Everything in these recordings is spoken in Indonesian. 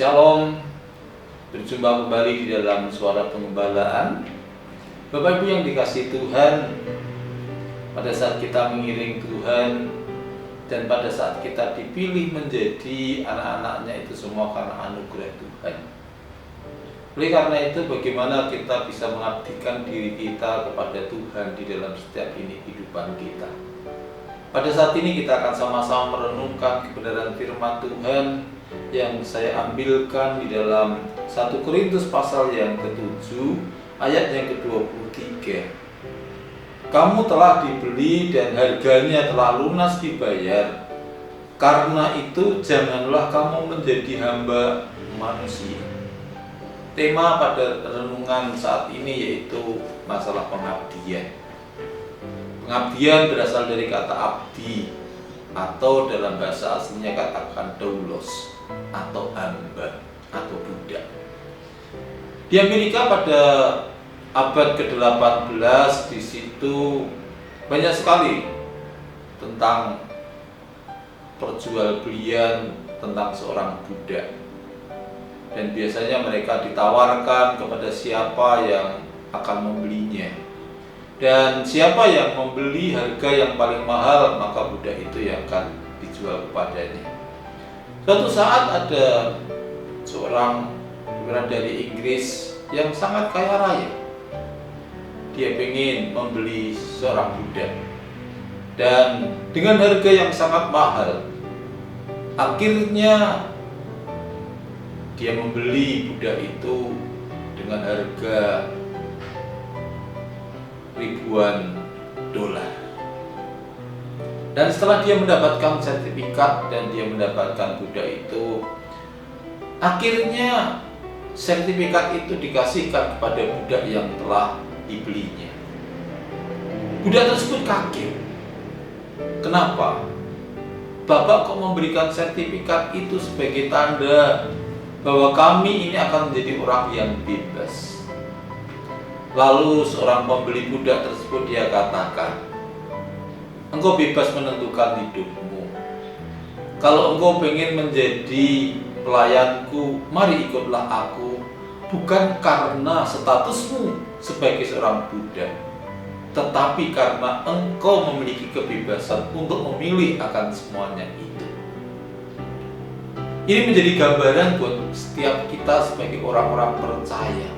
Shalom, berjumpa kembali di dalam Suara Pengembalaan. Bapak Ibu yang dikasihi Tuhan, pada saat kita mengiring Tuhan dan pada saat kita dipilih menjadi anak-anaknya, itu semua karena anugerah Tuhan. Oleh karena itu, bagaimana kita bisa mengabdikan diri kita kepada Tuhan di dalam setiap kehidupan kita. Pada saat ini kita akan sama-sama merenungkan kebenaran firman Tuhan yang saya ambilkan di dalam 1 Korintus pasal yang ke-7 ayat yang ke-23. Kamu telah dibeli dan harganya telah lunas dibayar. Karena itu janganlah kamu menjadi hamba manusia. Tema pada renungan saat ini yaitu masalah pengabdian. Pengabdian berasal dari kata abdi, atau dalam bahasa aslinya katakan doulos, atau hamba, atau budak. Di Amerika pada abad ke-18 di situ banyak sekali tentang perjualbelian tentang seorang budak. Dan biasanya mereka ditawarkan kepada siapa yang akan membelinya. Dan siapa yang membeli harga yang paling mahal, maka budak itu yang akan dijual kepadanya. Suatu saat ada seorang imigran dari Inggris yang sangat kaya raya. Dia ingin membeli seorang budak dan dengan harga yang sangat mahal. Akhirnya dia membeli budak itu dengan harga ribuan dolar. Dan setelah dia mendapatkan sertifikat dan dia mendapatkan budak itu, akhirnya sertifikat itu dikasihkan kepada budak yang telah dibelinya. Budak tersebut kaget. Kenapa? Bapak kok memberikan sertifikat itu sebagai tanda bahwa kami ini akan menjadi orang yang bebas. Lalu seorang pembeli budak tersebut dia katakan, engkau bebas menentukan hidupmu. Kalau engkau ingin menjadi pelayanku, mari ikutlah aku. Bukan karena statusmu sebagai seorang budak, tetapi karena engkau memiliki kebebasan untuk memilih akan semuanya itu. Ini menjadi gambaran buat setiap kita sebagai orang-orang percaya.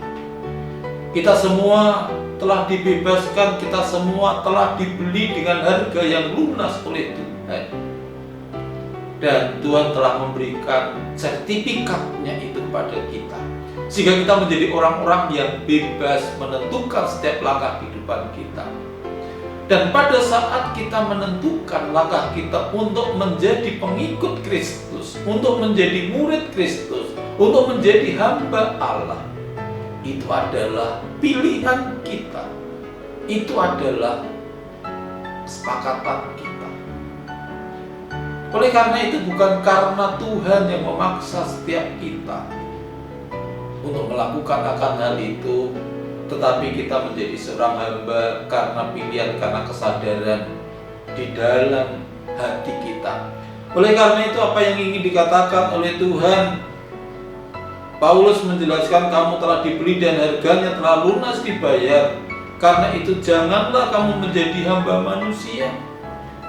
Kita semua telah dibebaskan, kita semua telah dibeli dengan harga yang lunas oleh Tuhan. Dan Tuhan telah memberikan sertifikatnya itu kepada kita, sehingga kita menjadi orang-orang yang bebas menentukan setiap langkah kehidupan kita. Dan pada saat kita menentukan langkah kita untuk menjadi pengikut Kristus, untuk menjadi murid Kristus, untuk menjadi hamba Allah, itu adalah pilihan kita. Itu adalah kesepakatan kita. Oleh karena itu, bukan karena Tuhan yang memaksa setiap kita untuk melakukan akan hal itu, tetapi kita menjadi seorang hamba karena pilihan, karena kesadaran di dalam hati kita. Oleh karena itu, apa yang ingin dikatakan oleh Tuhan, Paulus menjelaskan, kamu telah dibeli dan harganya telah lunas dibayar. Karena itu janganlah kamu menjadi hamba manusia.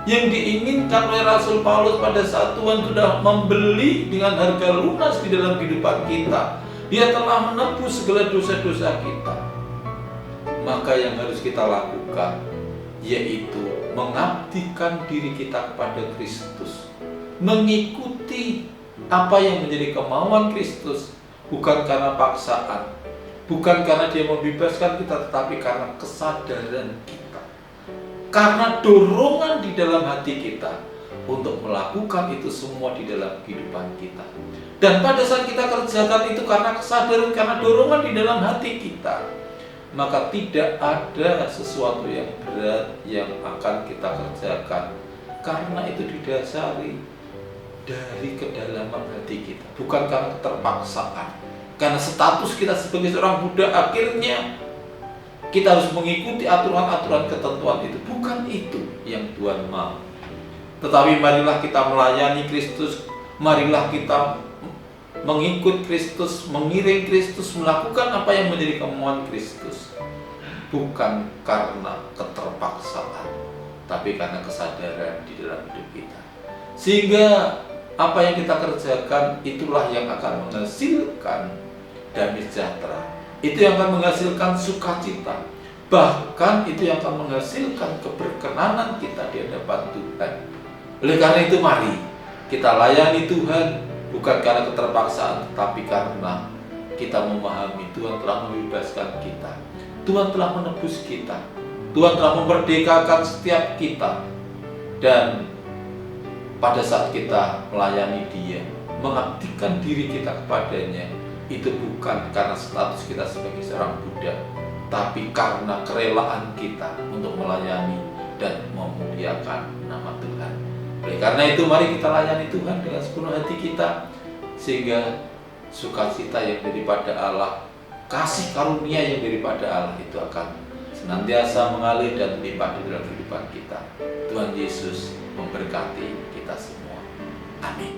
Yang diinginkan oleh Rasul Paulus pada saat Tuhan sudah membeli dengan harga lunas di dalam kehidupan kita, Dia telah menebus segala dosa-dosa kita. Maka yang harus kita lakukan yaitu mengabdikan diri kita kepada Kristus, mengikuti apa yang menjadi kemauan Kristus. Bukan karena paksaan, bukan karena Dia membebaskan kita, tetapi karena kesadaran kita, karena dorongan di dalam hati kita untuk melakukan itu semua di dalam kehidupan kita. Dan pada saat kita kerjakan itu karena kesadaran, karena dorongan di dalam hati kita, maka tidak ada sesuatu yang berat yang akan kita kerjakan, karena itu didasari dari kedalaman hati kita, bukan karena keterpaksaan. Karena status kita sebagai seorang budak, akhirnya kita harus mengikuti aturan-aturan ketentuan itu. Bukan itu yang Tuhan mau. Tetapi marilah kita melayani Kristus, marilah kita mengikut Kristus, mengiring Kristus, melakukan apa yang menjadi kemauan Kristus, bukan karena keterpaksaan, tapi karena kesadaran di dalam hidup kita. Sehingga apa yang kita kerjakan itulah yang akan menghasilkan damai sejahtera. Itu yang akan menghasilkan sukacita. Bahkan itu yang akan menghasilkan keberkenanan kita di hadapan Tuhan. Oleh karena itu mari kita layani Tuhan bukan karena keterpaksaan, tapi karena kita memahami Tuhan telah membebaskan kita. Tuhan telah menebus kita. Tuhan telah memerdekakan setiap kita. Dan pada saat kita melayani Dia, mengabdikan diri kita kepadanya, itu bukan karena status kita sebagai seorang budak, tapi karena kerelaan kita untuk melayani dan memuliakan nama Tuhan. Oleh karena itu mari kita layani Tuhan dengan sepenuh hati kita, sehingga sukacita yang daripada Allah, kasih karunia yang daripada Allah itu akan senantiasa mengalir dan melimpah di dalam kehidupan kita. Tuhan Yesus memberkati kita semua. Amin.